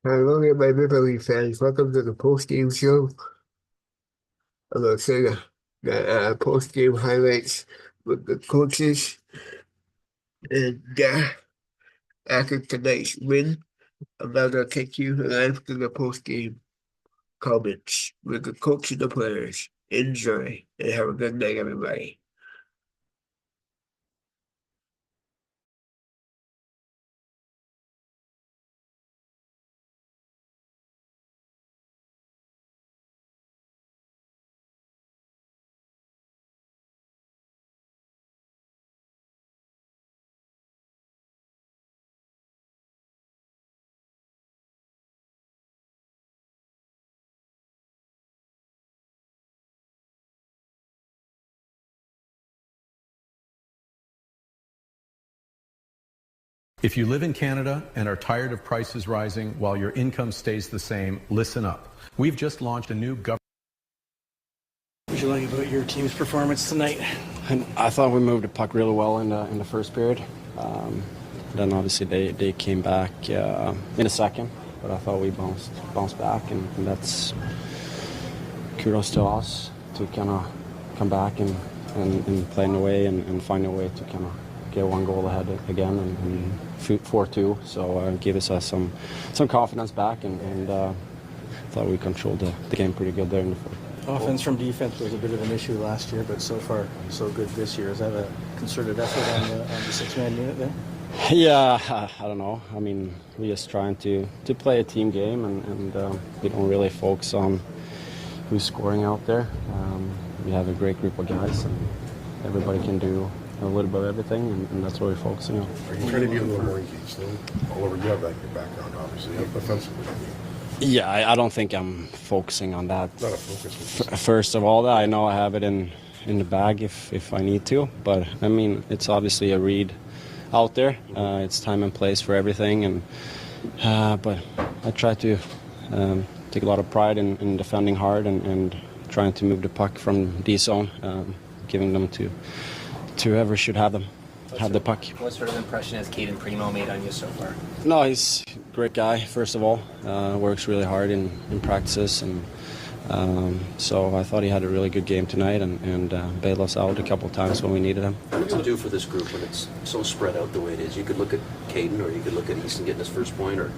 Hello there, my Maple Leaf fans. Welcome to the post-game show. I'm going to say the post-game highlights with the coaches. And after tonight's win, I'm now going to take you live to the post-game comments with the coach and the players. Enjoy and have a good night, everybody. If you live in Canada and are tired of prices rising while your income stays the same, listen up. We've just launched a new government. What did you like about your team's performance tonight? And I thought we moved the puck really well in the first period. Then obviously they came back in the second, but I thought we bounced back, and that's kudos to us to kind of come back and play in a way and find a way to kind of get one goal ahead again and 4-2. So it gave us some confidence back, and thought we controlled the game pretty good there in the fourth. Offense from defense was a bit of an issue last year, but so far so good this year. Is that a concerted effort on the six-man unit there? Yeah, I don't know. I mean, we're just trying to play a team game, and we don't really focus on who's scoring out there. We have a great group of guys, and everybody can do a little bit of everything, and that's what we're focusing on. Are you trying to be a little more engaged all over? You have that in your background, obviously, offensively. Yeah, I don't think I'm focusing on that. Not a focus. First of all, I know I have it in the bag if I need to, but I mean, it's obviously a read out there. It's time and place for everything, and but I try to take a lot of pride in defending hard and trying to move the puck from D zone, giving them to whoever should have the puck. What sort of impression has Caden Primo made on you so far? No, he's a great guy, first of all. Works really hard in practices, and so I thought he had a really good game tonight and bailed us out a couple of times when we needed him. What does it do for this group when it's so spread out the way it is? You could look at Caden, or you could look at Easton getting his first point, or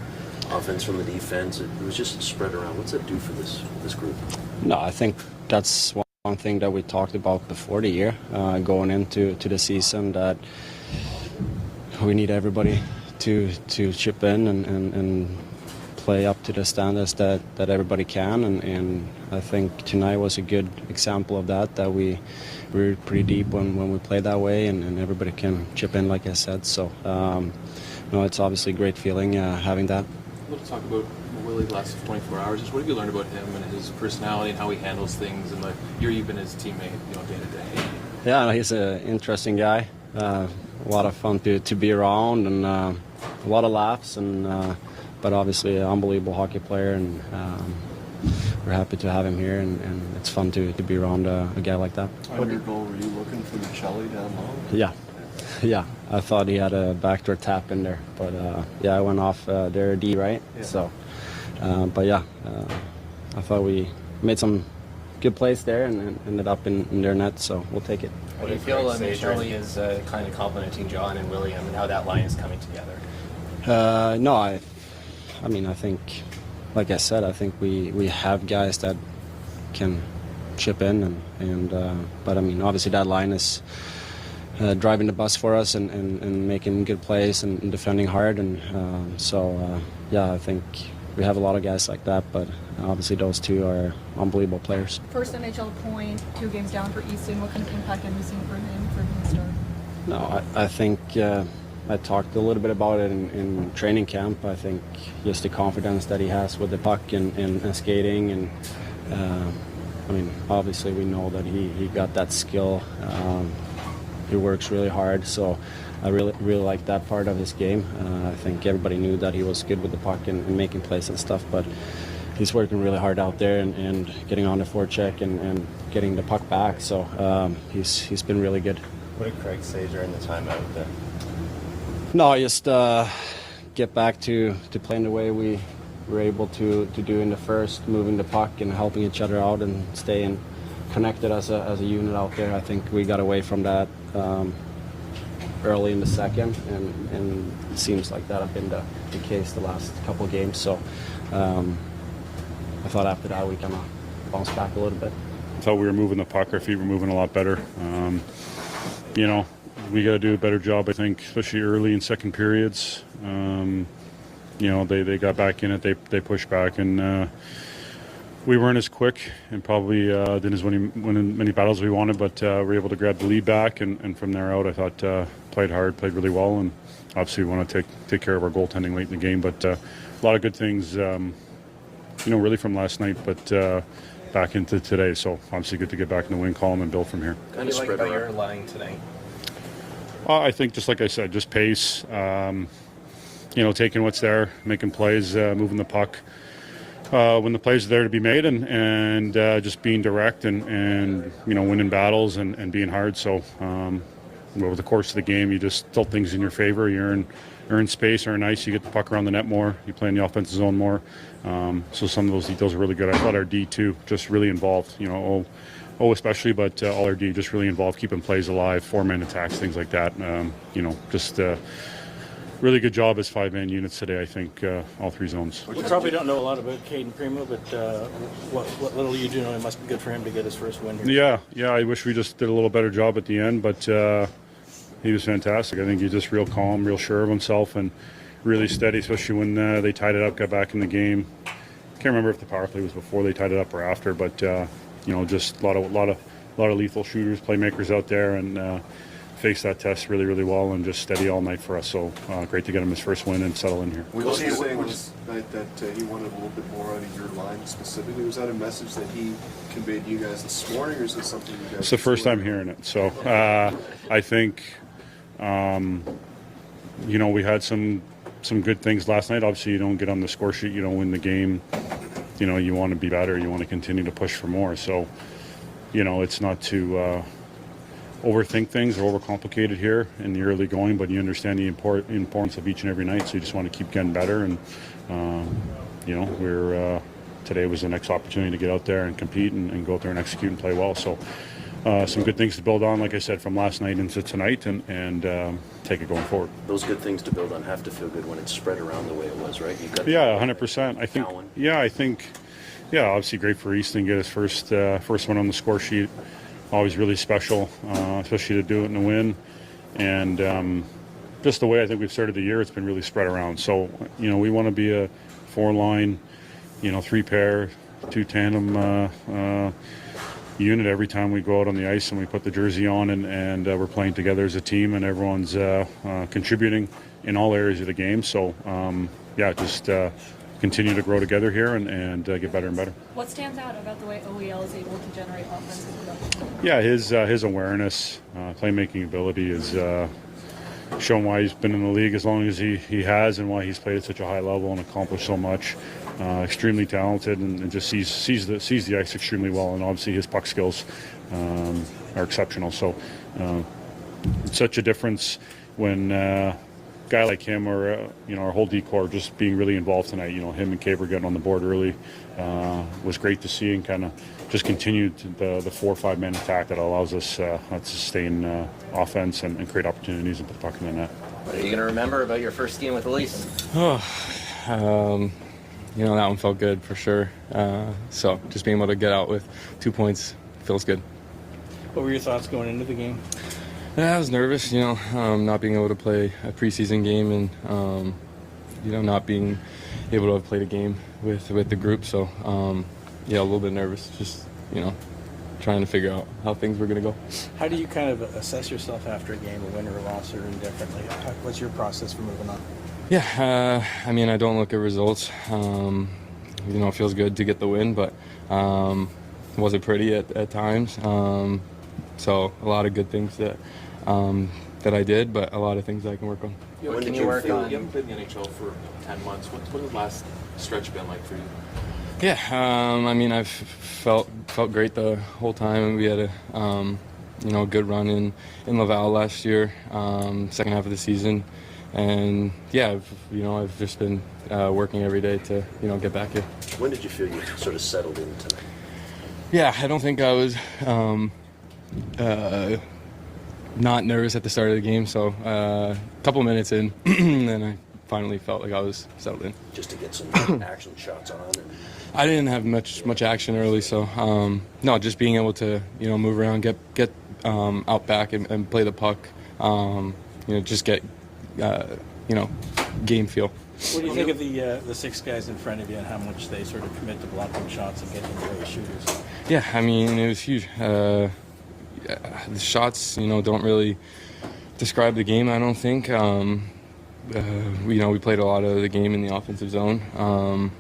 offense from the defense. It was just spread around. What's that do for this group? No, I think that's one thing that we talked about before the year, going into the season, that we need everybody to chip in and play up to the standards that everybody can, and I think tonight was a good example of that we were pretty deep when we play that way, and everybody can chip in, like I said. So it's obviously a great feeling having that. Let's talk about Willie the last 24 hours. Just what have you learned about him and his personality and how he handles things, and the year you've been his teammate, day to day? Yeah, he's an interesting guy. A lot of fun to be around, and a lot of laughs, and but obviously an unbelievable hockey player, and we're happy to have him here, and it's fun to be around a guy like that. On your goal, were you looking for Michelli down low? Yeah, I thought he had a backdoor tap in there, but I went off their D, right? Yeah. So, but yeah, I thought we made some good plays there and ended up in their net, so we'll take it. How do you feel Michelli is kind of complimenting John and William, and how that line is coming together? No, I mean, I think, like I said, I think we have guys that can chip in, and but I mean, obviously that line is driving the bus for us and making good plays and defending hard, and so I think we have a lot of guys like that, but obviously those two are unbelievable players. First NHL point, 2 games down for Easton. What kind of impact have you seen for him for being a star? No, I think I talked a little bit about it in training camp. I think just the confidence that he has with the puck and skating, and I mean, obviously we know that he got that skill. He works really hard, so I really like that part of his game. I think everybody knew that he was good with the puck and making plays and stuff, but he's working really hard out there and getting on the forecheck and getting the puck back. So he's been really good. What did Craig say during the timeout there? No, just get back to playing the way we were able to do in the first, moving the puck and helping each other out and staying connected as a unit out there. I think we got away from that early in the second, and it seems like that have been the case the last couple of games. So I thought after that we kind of bounced back a little bit. I thought we were moving the puck. Our feet were moving a lot better. You know, we got to do a better job, I think, especially early in second periods. You know, they got back in it. They pushed back, and we weren't as quick and probably didn't as many battles we wanted, but we were able to grab the lead back, and from there out, I thought played hard, played really well, and obviously we want to take care of our goaltending late in the game. But a lot of good things, you know, really from last night, but back into today. So obviously good to get back in the win column and build from here. What do you like about your line today? I think, just like I said, just pace. You know, taking what's there, making plays, moving the puck when the plays are there to be made, and just being direct and you know, winning battles and being hard. So over the course of the game, you just tilt things in your favor. You earn space, earn ice. You get the puck around the net more. You play in the offensive zone more. So some of those details are really good. I thought our D too, just really involved. You know, especially, but all our D just really involved, keeping plays alive, 4-man attacks, things like that. You know, just really good job as 5-man units today, I think, all three zones. You probably don't know a lot about Caden Primo, but what little you do know, it must be good for him to get his first win here. Yeah, I wish we just did a little better job at the end, but he was fantastic. I think he's just real calm, real sure of himself, and really steady, especially when they tied it up, got back in the game. Can't remember if the power play was before they tied it up or after, but you know, just a lot of lethal shooters, playmakers out there, and faced that test really, really well, and just steady all night for us. So great to get him his first win and settle in here. We were saying last night that he wanted a little bit more out of your line specifically. Was that a message that he conveyed to you guys this morning, or is this something you guys? It's the first time hearing it. So I think you know, we had some good things last night. Obviously, you don't get on the score sheet, you don't win the game. You know, you want to be better. You want to continue to push for more. So, you know, it's not to overthink things or overcomplicate it here in the early going, but you understand the importance of each and every night. So you just want to keep getting better. And you know, today was the next opportunity to get out there and compete and go out there and execute and play well. So some good things to build on, like I said, from last night into tonight, and take it going forward. Those good things to build on have to feel good when it's spread around the way it was, right? You've got 100%. I think, obviously great for Easton, get his first one on the score sheet. Always really special, especially to do it in a win. And just the way I think we've started the year, it's been really spread around. So, you know, we want to be a 4-line, you know, 3-pair, 2-tandem unit every time we go out on the ice and we put the jersey on, and we're playing together as a team, and everyone's contributing in all areas of the game. So, just continue to grow together here and get better and better. What stands out about the way OEL is able to generate offensive production? Yeah, his awareness, playmaking ability is shown why he's been in the league as long as he has, and why he's played at such a high level and accomplished so much. Extremely talented, and just sees the ice extremely well, and obviously his puck skills are exceptional. So it's such a difference when a guy like him, or you know, our whole D-corps just being really involved tonight. You know, him and Caber getting on the board early was great to see, and kind of just continued the 4-5-man attack that allows us to sustain offense and create opportunities and put the puck in the net. What are you going to remember about your first game with Elise? You know, that one felt good for sure. So just being able to get out with 2 points feels good. What were your thoughts going into the game? Yeah, I was nervous, you know, not being able to play a preseason game, and you know, not being able to have played a game with the group. So yeah, a little bit nervous, just, you know, trying to figure out how things were going to go. How do you kind of assess yourself after a game, a win or a loss, or indifferently? What's your process for moving on? Yeah, I mean, I don't look at results. You know, it feels good to get the win, but it wasn't pretty at times. So a lot of good things that I did, but a lot of things that I can work on. What can you work on? You haven't been in the NHL for 10 months. What has the last stretch been like for you? Yeah, I mean, I've felt great the whole time. We had a you know, good run in Laval last year, second half of the season. yeah, I've just been working every day to get back here. When did you feel you sort of settled in tonight? Yeah, I don't think I was not nervous at the start of the game, so a couple minutes in, then I finally felt like I was settled in. Just to get some action shots on. I didn't have much action early, so no, just being able to move around, get out back and play the puck, just get game feel. What do you think of the 6 guys in front of you and how much they sort of commit to blocking shots and getting great shooters? Yeah, I mean, it was huge. The shots, don't really describe the game, I don't think. We played a lot of the game in the offensive zone. I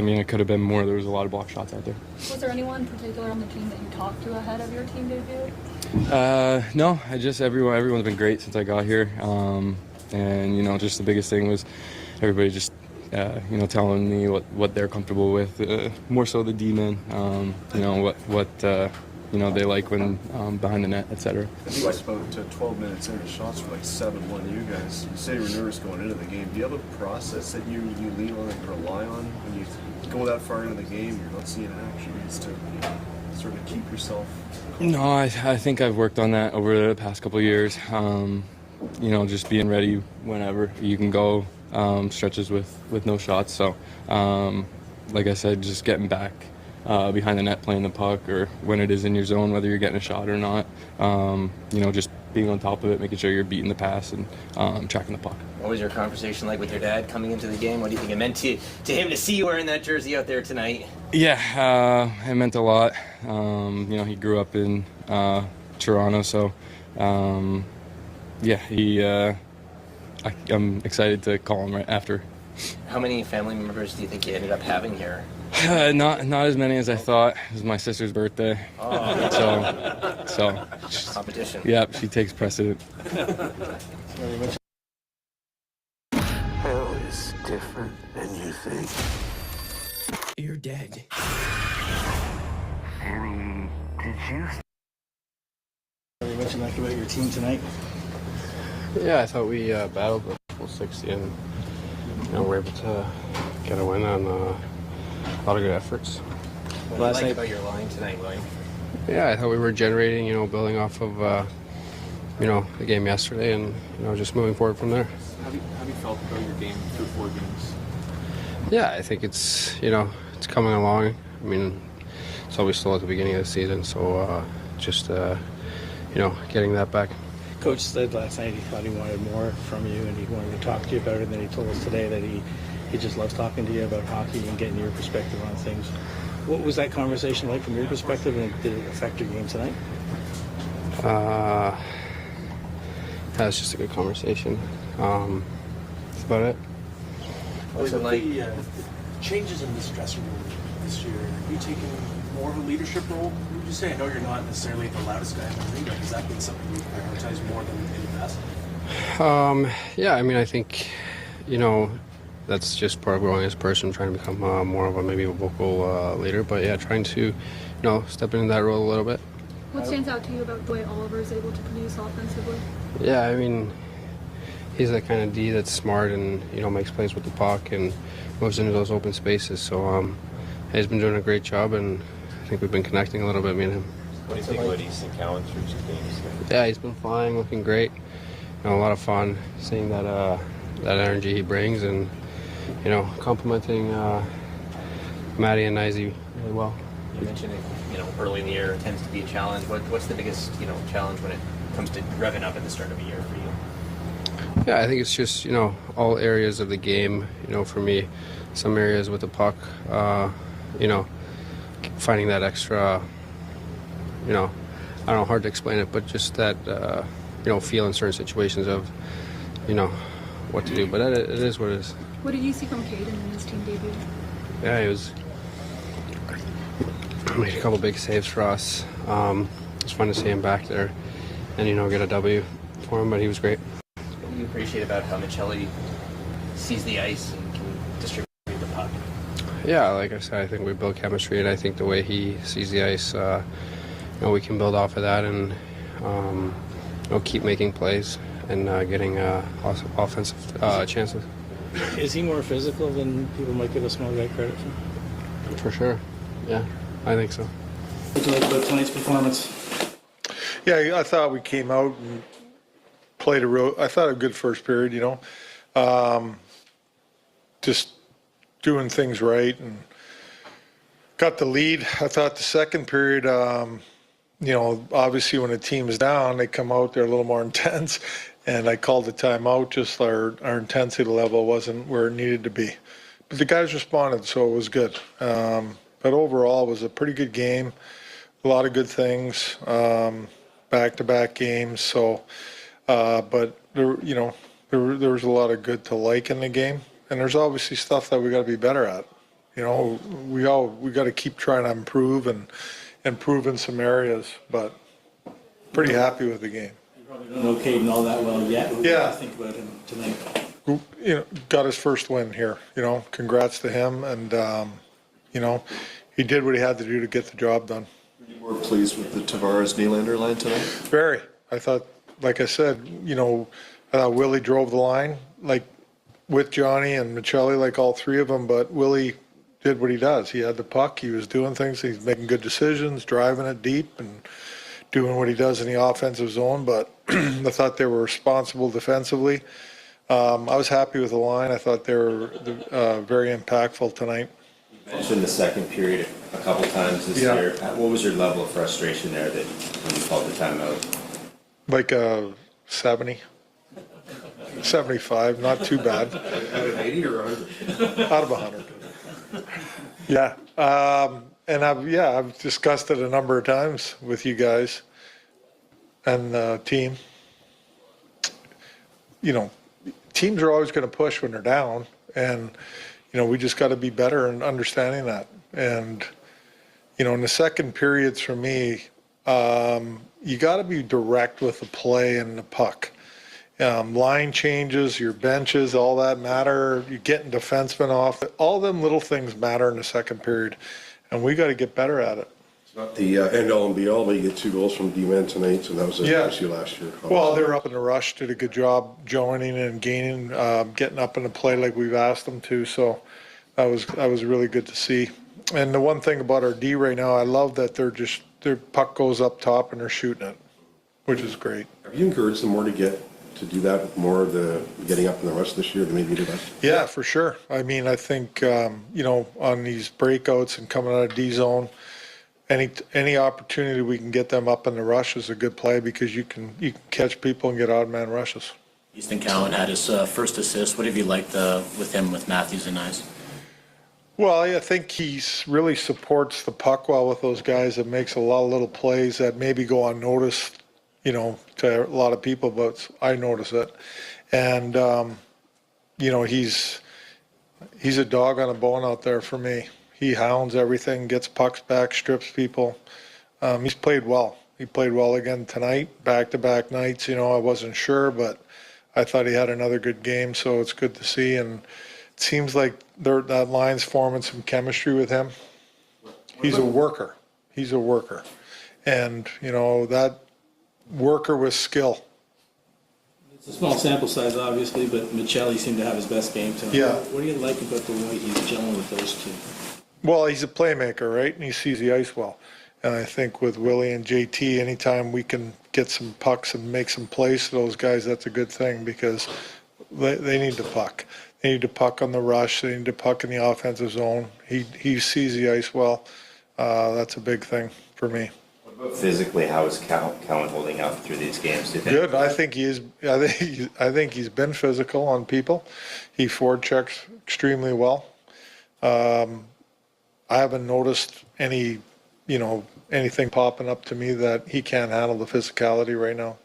mean, it could have been more. There was a lot of block shots out there. Was there anyone in particular on the team that you talked to ahead of your team debut? No, everyone's been great since I got here. And just the biggest thing was everybody just telling me what they're comfortable with. More so the D-men. What they like when behind the net, etc. I think it's about 12 minutes in. The shots were like 7-1. You guys, you say you were nervous going into the game. Do you have a process that you lean on and rely on when you go that far into the game? You're not seeing action. It's to sort of keep yourself. No, I think I've worked on that over the past couple of years. Just being ready whenever you can go. Stretches with no shots. So, like I said, just getting back behind the net, playing the puck, or when it is in your zone, whether you're getting a shot or not. Just being on top of it, making sure you're beating the pass and tracking the puck. What was your conversation like with your dad coming into the game? What do you think it meant to him to see you wearing that jersey out there tonight? Yeah, it meant a lot. He grew up in Toronto, so I'm excited to call him right after. How many family members do you think you ended up having here? Not as many as I thought. It was my sister's birthday. Oh. So competition. Yeah, she takes precedent. Hell is different than you think. You're dead. Annie, did you? You mentioned that about your team tonight. Yeah, I thought we battled the full 60 and we're able to get a win on a lot of good efforts. What do you like about your line tonight, Lloyd? Yeah, I thought we were generating, building off of, the game yesterday and, just moving forward from there. Have you felt about your game through 4 games? Yeah, I think it's, it's coming along. I mean, it's always still at the beginning of the season, so getting that back. Coach said last night he thought he wanted more from you and he wanted to talk to you about it, and then he told us today that he just loves talking to you about hockey and getting your perspective on things. What was that conversation like from your perspective, and did it affect your game tonight? That was just a good conversation. That's about it. With the changes in this dressing room this year, are you taking more of a leadership role? Would you say? I know you're not necessarily the loudest guy in the league, but has that been something you prioritize more than in the past? Yeah, I mean, I think, that's just part of growing as a person, trying to become more of maybe a vocal leader. But yeah, trying to, step into that role a little bit. What stands out to you about the way Oliver is able to produce offensively? Yeah, I mean, he's that kind of D that's smart and, makes plays with the puck and moves into those open spaces. So he's been doing a great job, and I think we've been connecting a little bit, me and him. What do you think about Easton Cowan through 2 games? Yeah, he's been flying, looking great. A lot of fun seeing that energy he brings, and complimenting Maddie and Nicey really well. You mentioned it, early in the year tends to be a challenge. What's the biggest, challenge when it comes to revving up at the start of a year for you? Yeah, I think it's just, all areas of the game, for me, some areas with the puck, finding that extra, I don't know, hard to explain it, but just that, feel in certain situations of, what to do. But it is what it is. What did you see from Caden in his team debut? Yeah, he made a couple big saves for us. It's fun to see him back there and, get a W for him, but he was great. What do you appreciate about how Michelli sees the ice and can distribute the puck? Yeah, like I said, I think we build chemistry, and I think the way he sees the ice, we can build off of that and, keep making plays. and getting offensive chances. Is he more physical than people might give a small guy credit for? For sure. Yeah, I think so. What do you like about tonight's performance? Yeah, I thought we came out and played I thought a good first period, just doing things right and got the lead. I thought the second period, obviously when a team is down, they come out, they're a little more intense. And I called the timeout, just our intensity level wasn't where it needed to be. But the guys responded, so it was good. But overall, it was a pretty good game. A lot of good things, back-to-back games. So, but there was a lot of good to like in the game. And there's obviously stuff that we got to be better at. We got to keep trying to improve and improve in some areas. But pretty happy with the game. You don't know Caden all that well yet. What do you think about him tonight? Got his first win here. Congrats to him, and he did what he had to do to get the job done. Were you more pleased with the Tavares-Nylander line tonight? Very. I thought, like I said, I thought Willie drove the line, like with Johnny and Michelli, like all three of them. But Willie did what he does. He had the puck. He was doing things. He's making good decisions, driving it deep, and doing what he does in the offensive zone. But I thought they were responsible defensively. I was happy with the line. I thought they were very impactful tonight. You mentioned the second period a couple times this year. What was your level of frustration there that when you called the timeout? Like 70, 75, not too bad. Out of 80 or 100? Out of 100. Yeah. And I've discussed it a number of times with you guys and the team. Teams are always going to push when they're down, and we just got to be better in understanding that. And in the second periods, for me, you got to be direct with the play and the puck. Line changes, your benches, all that matter. You're getting defensemen off. All them little things matter in the second period, and we got to get better at it. It's not the end-all and be-all, but you get 2 goals from D-man tonight, so that was an issue last year. Well, they were up in the rush, did a good job joining and gaining, getting up in the play like we've asked them to. So that was really good to see. And the one thing about our D right now, I love that their puck goes up top and they're shooting it, which is great. Have you encouraged them more to do that with more of the getting up in the rush this year than maybe did last year? Yeah, for sure. I mean, I think, on these breakouts and coming out of D zone, any opportunity we can get them up in the rush is a good play because you can catch people and get odd man rushes. Easton Cowan had his first assist. What have you liked with him, with Matthews and Ice? Well, I think he really supports the puck well with those guys. It makes a lot of little plays that maybe go unnoticed, to a lot of people, but I notice it. And, he's a dog on a bone out there for me. He hounds everything, gets pucks back, strips people. He's played well. He played well again tonight, back-to-back nights. I wasn't sure, but I thought he had another good game, so it's good to see. And it seems like that line's forming some chemistry with him. He's a worker. And, that worker with skill. It's a small sample size, obviously, but Michelli seemed to have his best game tonight. Yeah. What do you like about the way he's gelling with those two? Well, he's a playmaker, right? And he sees the ice well. And I think with Willie and JT, anytime we can get some pucks and make some plays to those guys, that's a good thing because they need the puck. They need the puck on the rush. They need the puck in the offensive zone. He sees the ice well. That's a big thing for me. What about physically? How is Cowan holding up through these games? Good. I think he is. I think he's been physical on people. He forechecks extremely well. I haven't noticed anything popping up to me that he can't handle the physicality right now.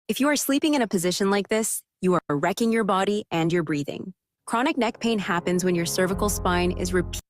If you are sleeping in a position like this, you are wrecking your body and your breathing. Chronic neck pain happens when your cervical spine is repeatedly